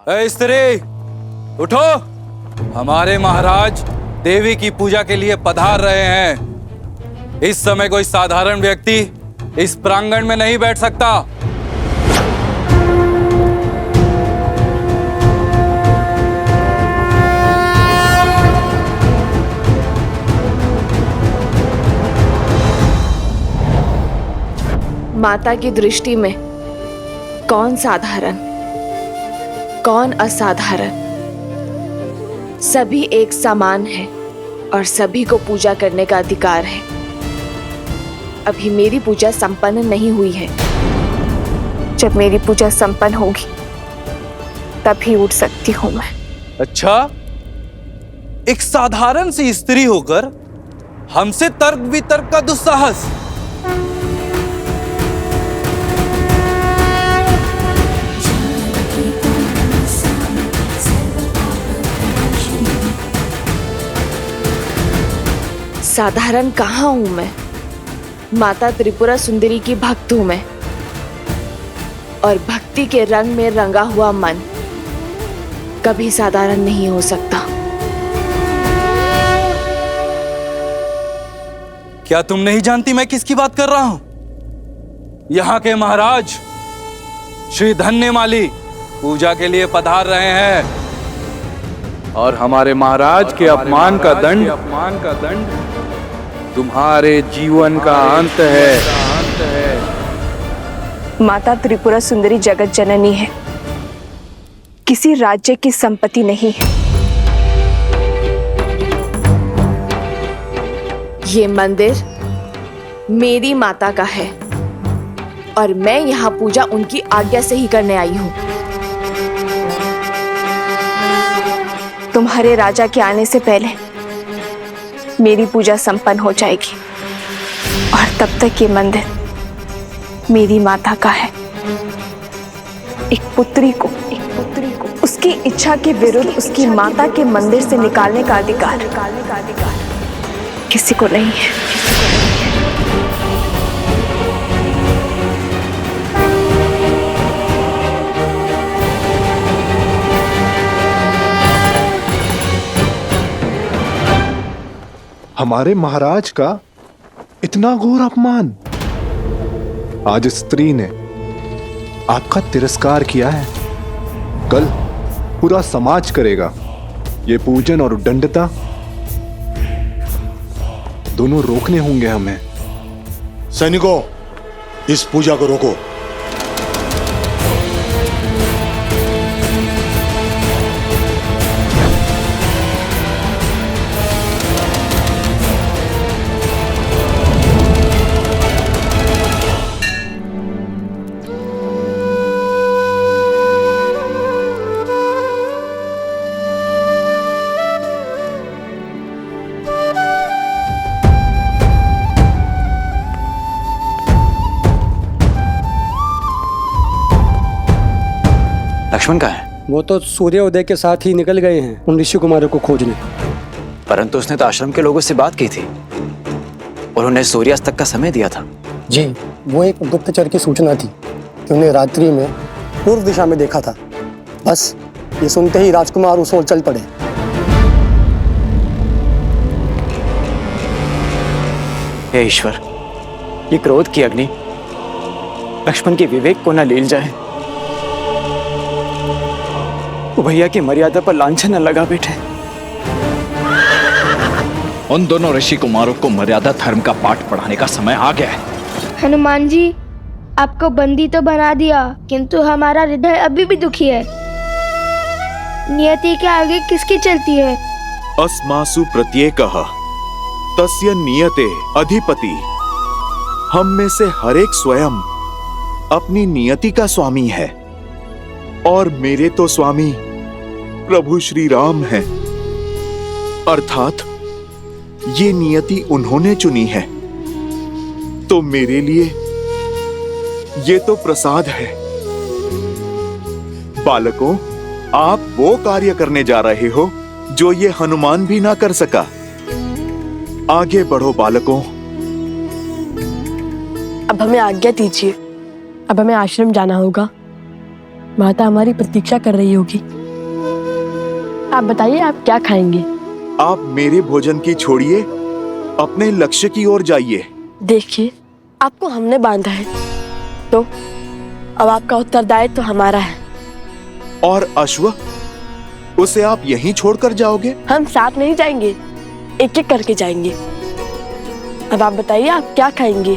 ए स्त्री, उठो। हमारे महाराज देवी की पूजा के लिए पधार रहे हैं। इस समय कोई साधारण व्यक्ति इस प्रांगण में नहीं बैठ सकता। माता की दृष्टि में कौन साधारण, कौन असाधारण, सभी एक समान है और सभी को पूजा करने का अधिकार है। अभी मेरी पूजा संपन्न नहीं हुई है। जब मेरी पूजा संपन्न होगी तभी उठ सकती हूं मैं। अच्छा, एक साधारण सी स्त्री होकर हमसे तर्क वितर्क का दुस्साहस। साधारण कहाँ हूं मैं? माता त्रिपुरा सुंदरी की भक्त हूं मैं, और भक्ति के रंग में रंगा हुआ मन कभी साधारण नहीं हो सकता। क्या तुम नहीं जानती मैं किसकी बात कर रहा हूं? यहाँ के महाराज श्री धन्यमाली पूजा के लिए पधार रहे हैं, और हमारे महाराज के अपमान का दंड तुम्हारे जीवन का अंत है। माता त्रिपुरा सुंदरी जगत जननी है, किसी राज्य की संपत्ति नहीं है। ये मंदिर मेरी माता का है और मैं यहाँ पूजा उनकी आज्ञा से ही करने आई हूँ। तुम्हारे राजा के आने से पहले मेरी पूजा संपन्न हो जाएगी और तब तक ये मंदिर मेरी माता का है। एक पुत्री को उसकी इच्छा के विरुद्ध उसकी माता के मंदिर से निकालने का अधिकार किसी को नहीं है। हमारे महाराज का इतना घोर अपमान। आज स्त्री ने आपका तिरस्कार किया है, कल पूरा समाज करेगा। ये पूजन और उद्दंडता दोनों रोकने होंगे हमें। सैनिकों, इस पूजा को रोको। लक्ष्मण कहाँ है? वो तो सूर्योदय के साथ ही निकल गए हैं उन ऋषि कुमारों को खोजने। परंतु उसने तो आश्रम के लोगों से बात की थी और उन्हें सूर्यास्त तक का समय दिया था। जी, वो एक गुप्तचर की सूचना थी कि उन्हें रात्रि में पूर्व दिशा में देखा था। बस ये सुनते ही राजकुमार उस ओर चल पड़े। हे ईश्वर, ये क्रोध की अग्नि लक्ष्मण के विवेक को न लील जाए। वो भैया की मर्यादा पर लांछन न लगा बैठे। उन दोनों ऋषि कुमारों को मर्यादा धर्म का पाठ पढ़ाने का समय आ गया है। हनुमान जी, आपको बंदी तो बना दिया, किंतु हमारा हृदय अभी भी दुखी है। नियति के आगे किसकी चलती है? अस्मासु प्रत्येकः तस्य नियते अधिपति। हम में से हर एक स्वयं अपनी नियति का स्वामी है, और मेरे तो स्वामी प्रभु श्री राम हैं। अर्थात ये नियति उन्होंने चुनी है, तो मेरे लिए ये तो प्रसाद है। बालकों, आप वो कार्य करने जा रहे हो जो ये हनुमान भी ना कर सका। आगे बढ़ो बालकों। अब हमें आज्ञा दीजिए। अब हमें आश्रम जाना होगा। माता हमारी प्रतीक्षा कर रही होगी। आप बताइए आप क्या खाएंगे? आप मेरे भोजन की छोड़िए, अपने लक्ष्य की ओर जाइए। देखिए, आपको हमने बांधा है, तो अब आपका उत्तरदायित्व तो हमारा है। और अश्व, उसे आप यहीं छोड़कर जाओगे? हम साथ नहीं जाएंगे, एक एक करके जाएंगे। अब आप बताइए आप क्या खाएंगे?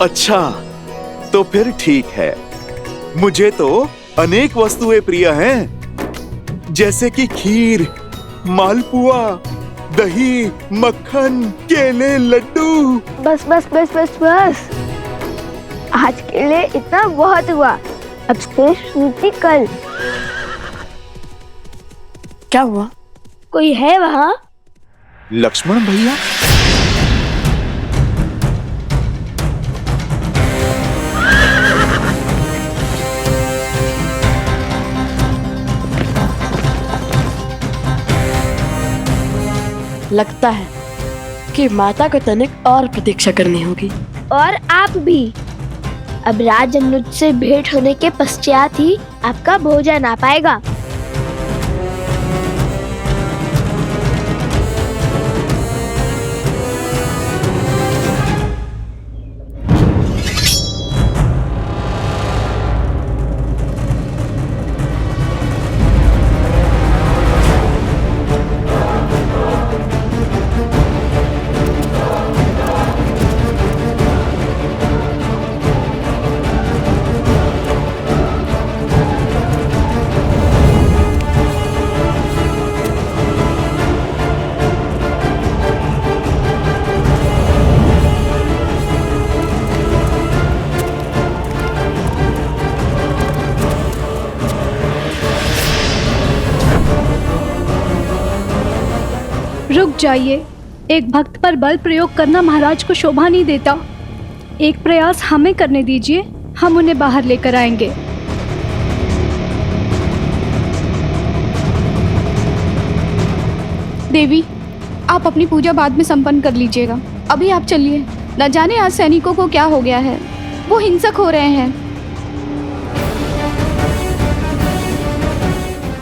अच्छा, तो फिर ठीक है। मुझे तो अनेक वस्तुएं प्रिय हैं, जैसे कि खीर, मालपुआ, दही, मक्खन, केले, लड्डू। बस बस बस बस बस, आज के लिए इतना बहुत हुआ। अब शेष नीति कल। क्या हुआ? कोई है वहाँ? लक्ष्मण भैया? लगता है कि माता को तनिक और प्रतीक्षा करनी होगी। और आप भी। अब राज अनुज से भेंट होने के पश्चात ही आपका भोजन आ पाएगा। रुक जाइए, एक भक्त पर बल प्रयोग करना महाराज को शोभा नहीं देता। एक प्रयास हमें करने दीजिए, हम उन्हें बाहर लेकर आएंगे। देवी, आप अपनी पूजा बाद में संपन्न कर लीजिएगा। अभी आप चलिए, न जाने आज सैनिकों को क्या हो गया है, वो हिंसक हो रहे हैं।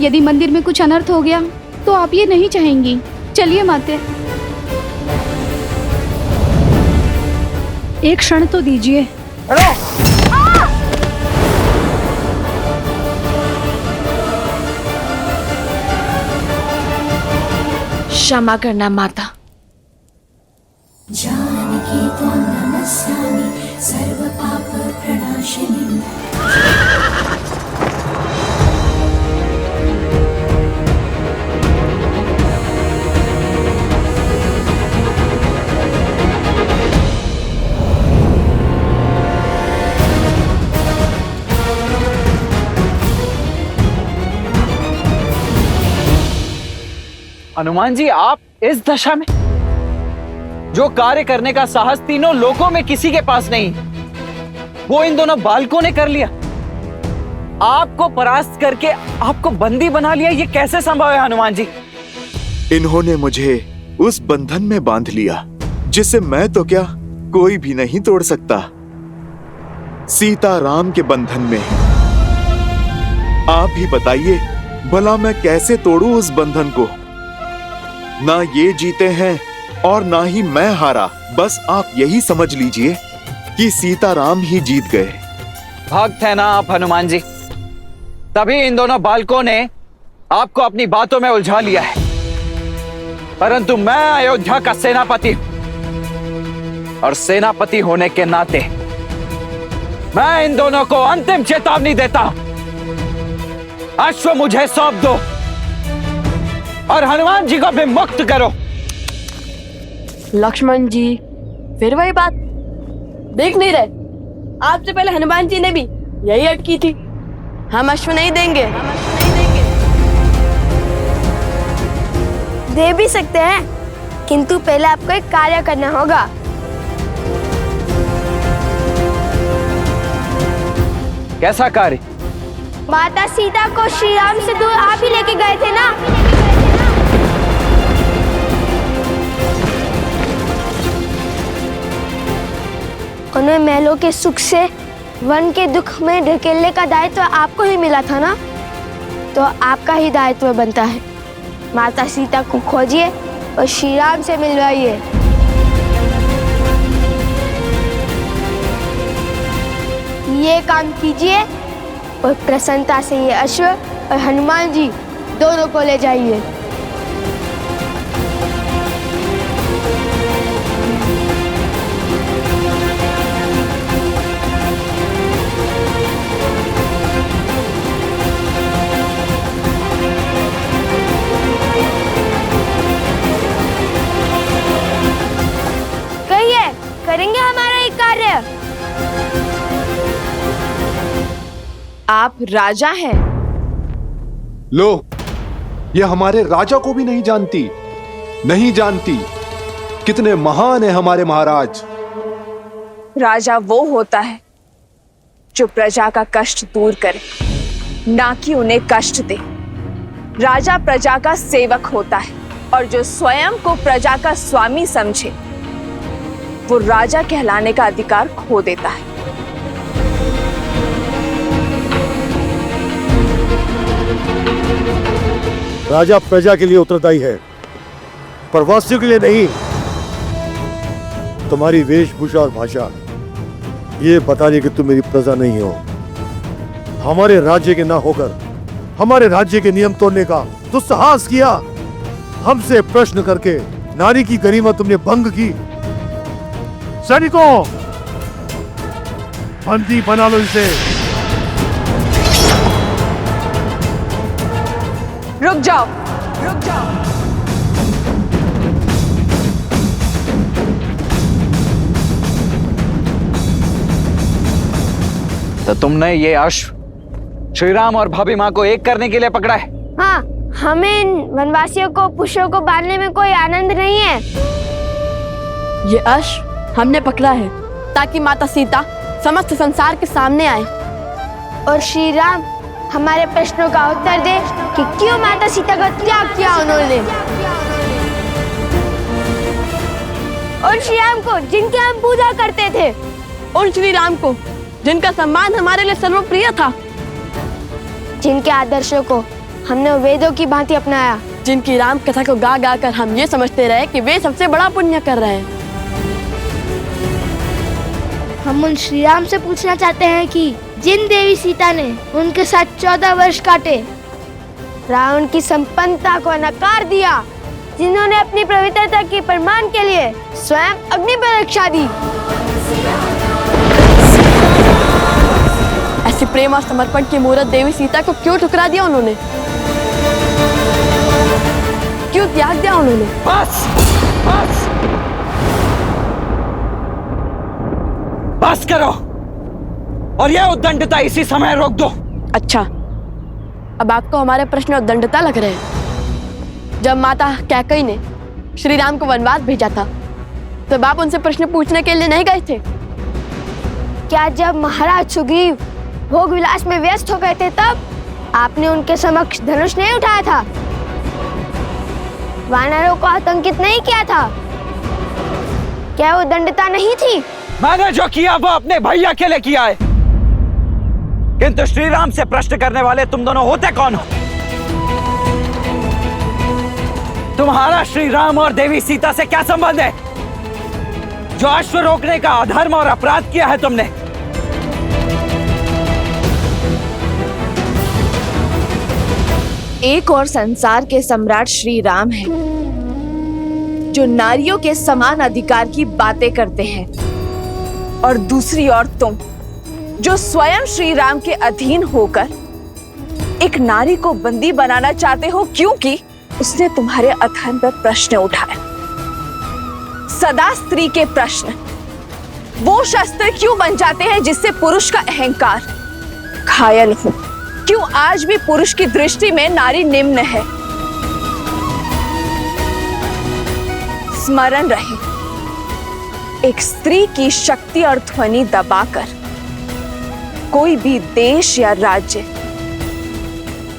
यदि मंदिर में कुछ अनर्थ हो गया तो आप ये नहीं चाहेंगी। चलिए माते, एक क्षण तो दीजिए। क्षमा करना माता। जानकी त्वां नमस्यामि सर्व पाप प्रणाशिनी। हनुमान जी, आप इस दशा में? जो कार्य करने का साहस तीनों लोकों में किसी के पास नहीं, वो इन दोनों बालकों ने कर लिया। आपको परास्त करके आपको बंदी बना लिया, ये कैसे संभव है हनुमान जी? इन्होंने मुझे उस बंधन में बांध लिया जिसे मैं तो क्या कोई भी नहीं तोड़ सकता। सीता राम के बंधन में। आप ही बताइए, भला मैं कैसे तोड़ूं उस बंधन को? ना ये जीते हैं और ना ही मैं हारा। बस आप यही समझ लीजिए कि सीताराम ही जीत गए। भक्त है ना आप हनुमान जी, तभी इन दोनों बालकों ने आपको अपनी बातों में उलझा लिया है। परंतु मैं अयोध्या का सेनापति हूं, और सेनापति होने के नाते मैं इन दोनों को अंतिम चेतावनी देता हूं। अश्व मुझे सौंप दो और हनुमान जी को भी मुक्त करो। लक्ष्मण जी, फिर वही बात, देख नहीं रहे? आपसे पहले हनुमान जी ने भी यही अटकी थी। हम अश्व नहीं देंगे। दे भी सकते हैं, किंतु पहले आपको एक कार्य करना होगा। कैसा कार्य? माता सीता को श्री राम से दूर आप ही लेके गए थे ना? उन्हें महलों के सुख से वन के दुख में ढकेलने का दायित्व आपको ही मिला था ना? तो आपका ही दायित्व बनता है। माता सीता को खोजिए और श्री राम से मिलवाइए। ये काम कीजिए और प्रसन्नता से ये अश्व और हनुमान जी दोनों को ले जाइए। कहिए, करेंगे हमारा ये कार्य। आप राजा हैं। लो, ये हमारे राजा को भी नहीं जानती, नहीं जानती कितने महान है हमारे महाराज। राजा वो होता है जो प्रजा का कष्ट दूर करे, ना कि उन्हें कष्ट दे। राजा प्रजा का सेवक होता है और जो स्वयं को प्रजा का स्वामी समझे वो राजा कहलाने का अधिकार खो देता है। राजा प्रजा के लिए उत्तरदायी है, प्रवासियों के लिए नहीं। तुम्हारी वेशभूषा और भाषा ये बता रही कि तुम मेरी प्रजा नहीं हो। हमारे राज्य के ना होकर हमारे राज्य के नियम तोड़ने का दुस्साहस किया। हमसे प्रश्न करके नारी की गरिमा तुमने भंग की। सैनिकों, बंदी बना लो इसे। रुक जाओ, रुक जाओ। तो तुमने ये अश्व श्री राम और भाभी माँ को एक करने के लिए पकड़ा है? हाँ, हमें इन वनवासियों को पुष्पों को बांधने में कोई आनंद नहीं है। ये अश्व हमने पकड़ा है ताकि माता सीता समस्त संसार के सामने आए और श्री राम हमारे प्रश्नों का उत्तर दे कि क्यों माता सीता का त्याग किया उन्होंने। और श्री राम को जिनकी हम पूजा करते थे, और श्री राम को जिनका सम्मान हमारे लिए सर्वप्रिय था, जिनके आदर्शों को हमने वेदों की भांति अपनाया, जिनकी राम कथा को गा गा कर हम ये समझते रहे कि वे सबसे बड़ा पुण्य कर रहे हैं। हम उन श्री राम से पूछना चाहते हैं कि जिन देवी सीता ने उनके साथ 14 वर्ष काटे, रावण की संपन्नता को नकार दिया, जिन्होंने अपनी पवित्रता की प्रमाण के लिए स्वयं अग्नि परीक्षा दी, ऐसी प्रेम और समर्पण की मूर्त देवी सीता को क्यों ठुकरा दिया उन्होंने? क्यों त्याग दिया उन्होंने? बस बस बस करो और यह उद्दंडता इसी समय रोक दो। अच्छा, अब आपको हमारे प्रश्न उद्दंडता लग रहे हैं। जब माता कैकेयी ने श्री राम को वनवास भेजा था तब आप उनसे प्रश्न पूछने के लिए नहीं गए थे? क्या जब महाराज सुग्रीव भोग विलास में व्यस्त हो गए थे तब आपने उनके समक्ष धनुष नहीं उठाया था? वानरों को आतंकित नहीं किया था? क्या वो दंडता नहीं थी? मैंने जो किया वो अपने भैया के लिए किया है, किंतु श्री राम से प्रश्न करने वाले तुम दोनों होते कौन हो? तुम्हारा श्री राम और देवी सीता से क्या संबंध है जो अश्व रोकने का अधर्म और अपराध किया है तुमने? एक और संसार के सम्राट श्री राम हैं, जो नारियों के समान अधिकार की बातें करते हैं, और दूसरी ओर तुम जो स्वयं श्री राम के अधीन होकर एक नारी को बंदी बनाना चाहते हो क्योंकि उसने तुम्हारे अधर्म पर प्रश्न उठाया। सदा स्त्री के प्रश्न वो शस्त्र क्यों बन जाते हैं जिससे पुरुष का अहंकार घायल हो? क्यों आज भी पुरुष की दृष्टि में नारी निम्न है? स्मरण रहे, एक स्त्री की शक्ति और ध्वनि दबाकर कोई भी देश या राज्य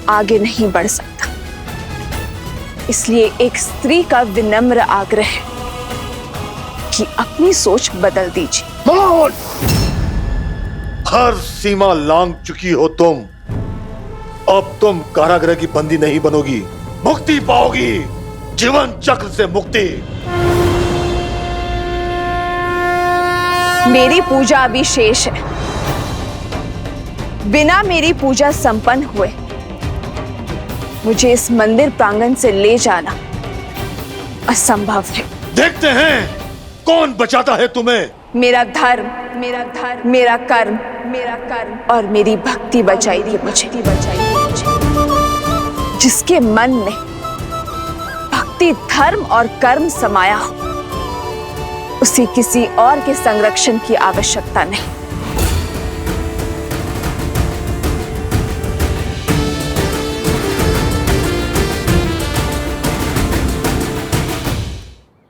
आगे नहीं बढ़ सकता। इसलिए एक स्त्री का विनम्र आग्रह है कि अपनी सोच बदल दीजिए। हर सीमा लांघ चुकी हो तुम। अब तुम कारागृह की बंदी नहीं बनोगी, मुक्ति पाओगी, जीवन चक्र से मुक्ति। मेरी पूजा अभी शेष है। बिना मेरी पूजा संपन्न हुए मुझे इस मंदिर प्रांगण से ले जाना असंभव है। देखते हैं कौन बचाता है तुम्हें। मेरा धर्म, मेरा कर्म और मेरी भक्ति बचाएगी मुझे। जिसके मन में भक्ति, धर्म और कर्म समाया हो, उसे किसी और के संरक्षण की आवश्यकता नहीं।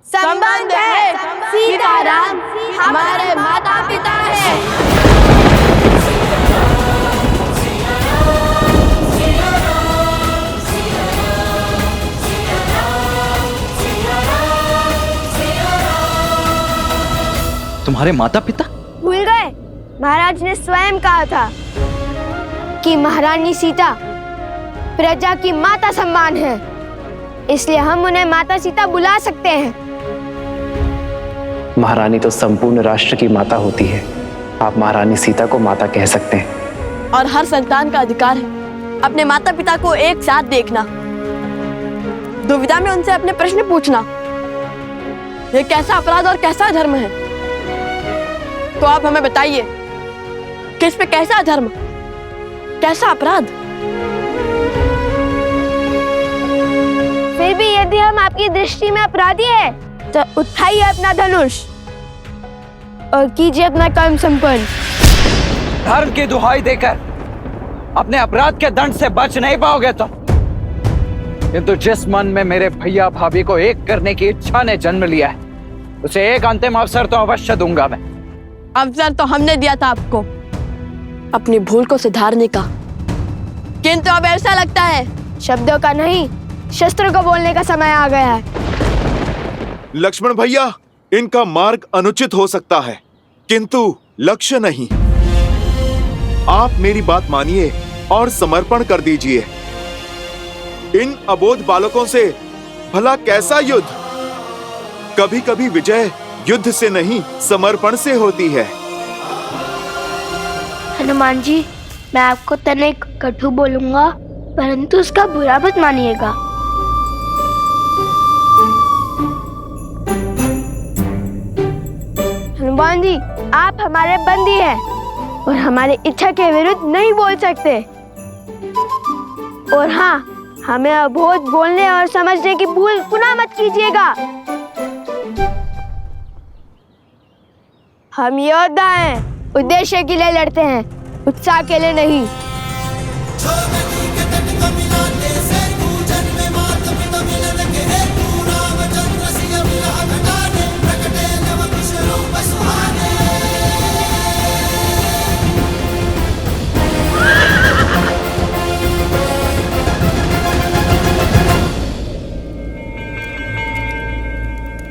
संबंध है, सीताराम हमारे माता पिता हैं। तुम्हारे माता पिता? भूल गए? महाराज ने स्वयं कहा था कि महारानी सीता प्रजा की माता सम्मान है, इसलिए हम उन्हें माता सीता बुला सकते हैं। महारानी तो संपूर्ण राष्ट्र की माता होती है, आप महारानी सीता को माता कह सकते हैं। और हर संतान का अधिकार है अपने माता पिता को एक साथ देखना, दुविधा में उनसे अपने प्रश्न पूछना। ये कैसा अपराध और कैसा धर्म है? तो आप हमें बताइए, किस पे कैसा धर्म, कैसा अपराध? फिर भी यदि हम आपकी दृष्टि में अपराधी है तो उठाइए अपना धनुष और कीजिए अपना कर्म संपन्न। धर्म की दुहाई देकर अपने अपराध के दंड से बच नहीं पाओगे तो। किंतु जिस मन में मेरे भैया भाभी को एक करने की इच्छा ने जन्म लिया है, उसे एक अंतिम अवसर तो अवश्य दूंगा मैं। अवसर तो हमने दिया था आपको अपनी भूल को सुधारने का, किंतु अब ऐसा लगता है शब्दों का नहीं, शस्त्रों को बोलने का समय आ गया है। लक्ष्मण भैया, इनका मार्ग अनुचित हो सकता है, किंतु लक्ष्य नहीं। आप मेरी बात मानिए और समर्पण कर दीजिए। इन अबोध बालकों से भला कैसा युद्ध? कभी कभी विजय युद्ध से नहीं, समर्पण से होती है। हनुमान जी, मैं आपको तनिक कटु बोलूंगा, परंतु उसका बुरा मत मानिएगा। हनुमान जी, आप हमारे बंदी हैं और हमारी इच्छा के विरुद्ध नहीं बोल सकते। और हाँ, हमें अबोध बोलने और समझने की भूल पुनः मत कीजिएगा। हम योद्धा हैं, उद्देश्य के लिए लड़ते हैं, उत्साह के लिए नहीं।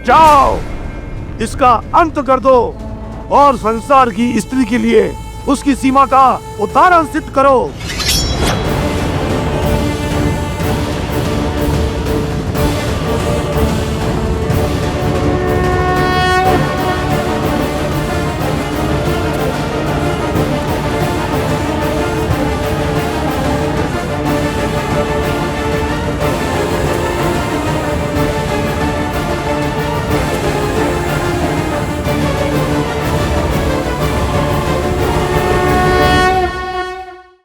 जाओ, इसका अंत कर दो और संसार की स्त्री के लिए उसकी सीमा का उदाहरण सिद्ध करो।